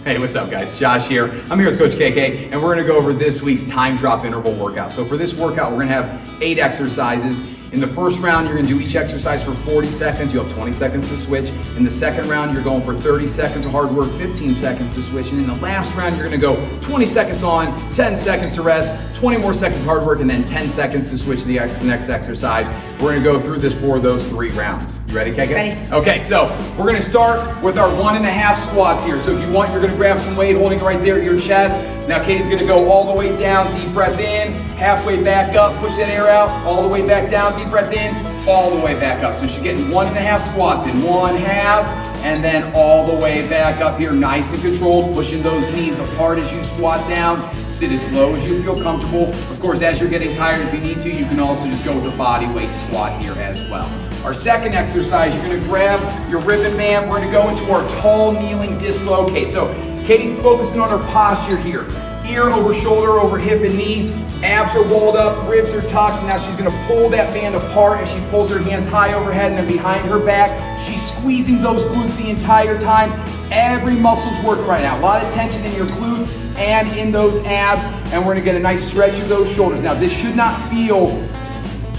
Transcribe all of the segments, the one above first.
Hey, what's up guys? Josh here. I'm here with Coach KK and we're gonna go over this week's time drop interval workout. So for this workout, we're gonna have 8 exercises. In the first round, you're gonna do each exercise for 40 seconds. You'll have 20 seconds to switch. In the second round, you're going for 30 seconds of hard work, 15 seconds to switch. And in the last round, you're gonna go 20 seconds on, 10 seconds to rest, 20 more seconds hard work, and then 10 seconds to switch to the next exercise. We're gonna go through this for those 3 rounds. You ready, KK? Ready. Okay, so we're gonna start with our 1.5 squats here. So if you want, you're gonna grab some weight, holding it right there at your chest. Now Katie's gonna go all the way down, deep breath in, halfway back up, push that air out, all the way back down, deep breath in, all the way back up. So she's getting 1.5 squats in, 1/2, and then all the way back up here, nice and controlled, pushing those knees apart as you squat down. Sit as low as you feel comfortable. Of course, as you're getting tired, if you need to, you can also just go with a body weight squat here as well. Our second exercise, you're gonna grab your ribbon band. We're gonna go into our tall kneeling dislocate. So Katie's focusing on her posture here. Ear over shoulder, over hip and knee. Abs are rolled up, ribs are tucked. Now she's gonna pull that band apart as she pulls her hands high overhead and then behind her back. She's squeezing those glutes the entire time. Every muscle's working right now. A lot of tension in your glutes and in those abs. And we're gonna get a nice stretch of those shoulders. Now this should not feel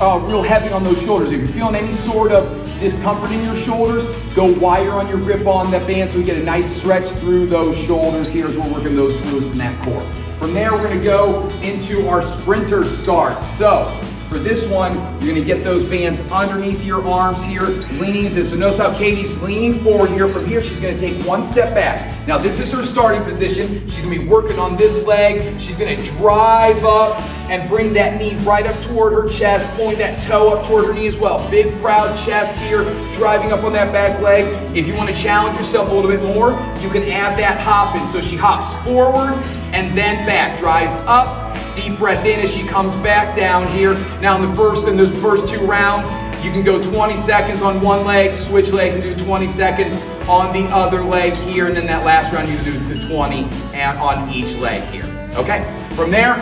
real heavy on those shoulders. If you're feeling any sort of discomfort in your shoulders, go wider on your grip on that band so we get a nice stretch through those shoulders here as we're working those glutes and that core. From there, we're gonna go into our sprinter start. So for this one, you're gonna get those bands underneath your arms here, leaning into. So notice how Katie's leaning forward here. From here, she's gonna take one step back. Now this is her starting position. She's gonna be working on this leg. She's gonna drive up and bring that knee right up toward her chest, pulling that toe up toward her knee as well. Big proud chest here, driving up on that back leg. If you wanna challenge yourself a little bit more, you can add that hop in. So she hops forward and then back, drives up, deep breath in as she comes back down here. Now in those first 2 rounds, you can go 20 seconds on one leg, switch legs and do 20 seconds on the other leg here. And then that last round, you can do the 20 and on each leg here. Okay, from there,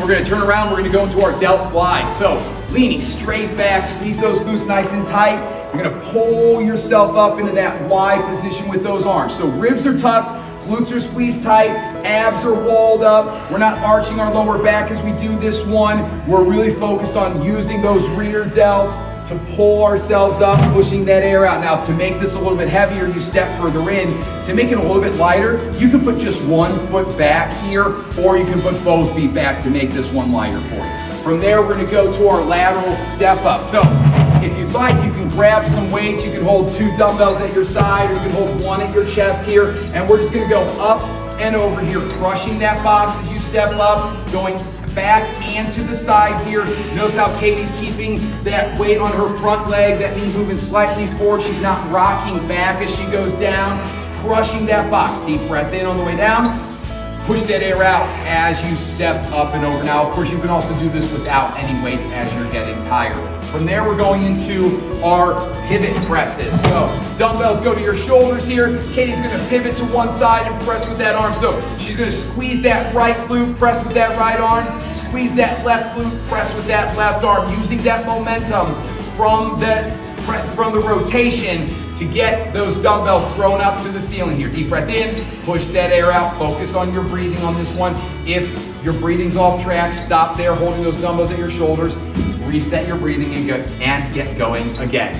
we're gonna turn around, we're gonna go into our Delt Fly. So leaning straight back, squeeze those glutes nice and tight. You're gonna pull yourself up into that Y position with those arms. So ribs are tucked, glutes are squeezed tight, abs are walled up. We're not arching our lower back as we do this one. We're really focused on using those rear delts to pull ourselves up, pushing that air out. Now, to make this a little bit heavier, you step further in. To make it a little bit lighter, you can put just one foot back here, or you can put both feet back to make this one lighter for you. From there, we're gonna go to our lateral step up. So, if you'd like, you can grab some weights. You can hold 2 dumbbells at your side, or you can hold 1 at your chest here. And we're just gonna go up and over here, crushing that box as you step up, going back and to the side here. Notice how Katie's keeping that weight on her front leg, that knee moving slightly forward. She's not rocking back as she goes down, crushing that box. Deep breath in on the way down. Push that air out as you step up and over. Now, of course, you can also do this without any weights as you're getting tired. From there, we're going into our pivot presses. So dumbbells go to your shoulders here. Katie's gonna pivot to one side and press with that arm. So she's gonna squeeze that right glute, press with that right arm, squeeze that left glute, press with that left arm, using that momentum from the rotation to get those dumbbells thrown up to the ceiling here. Deep breath in, push that air out, focus on your breathing on this one. If your breathing's off track, stop there, holding those dumbbells at your shoulders, reset your breathing and get going again.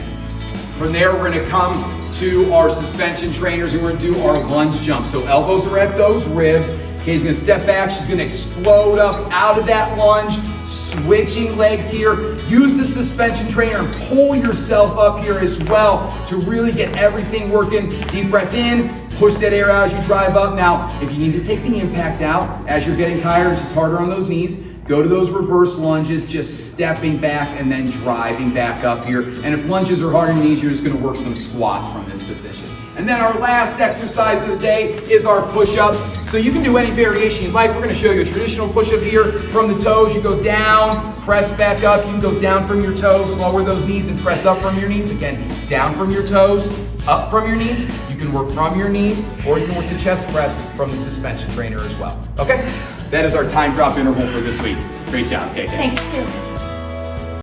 From there, we're gonna come to our suspension trainers and we're gonna do our lunge jump. So elbows are at those ribs. Katie's gonna step back, she's gonna explode up out of that lunge, switching legs here. Use the suspension trainer and pull yourself up here as well to really get everything working. Deep breath in, push that air out as you drive up. Now, if you need to take the impact out as you're getting tired, it's just harder on those knees, go to those reverse lunges, just stepping back and then driving back up here. And if lunges are hard on your knees, you're just gonna work some squats from this position. And then our last exercise of the day is our push-ups. So you can do any variation you'd like. We're gonna show you a traditional push-up here. From the toes, you go down, press back up. You can go down from your toes, lower those knees and press up from your knees. Again, down from your toes, up from your knees. You can work from your knees, or you can work the chest press from the suspension trainer as well. Okay? That is our time drop interval for this week. Great job, KK. Thanks, too.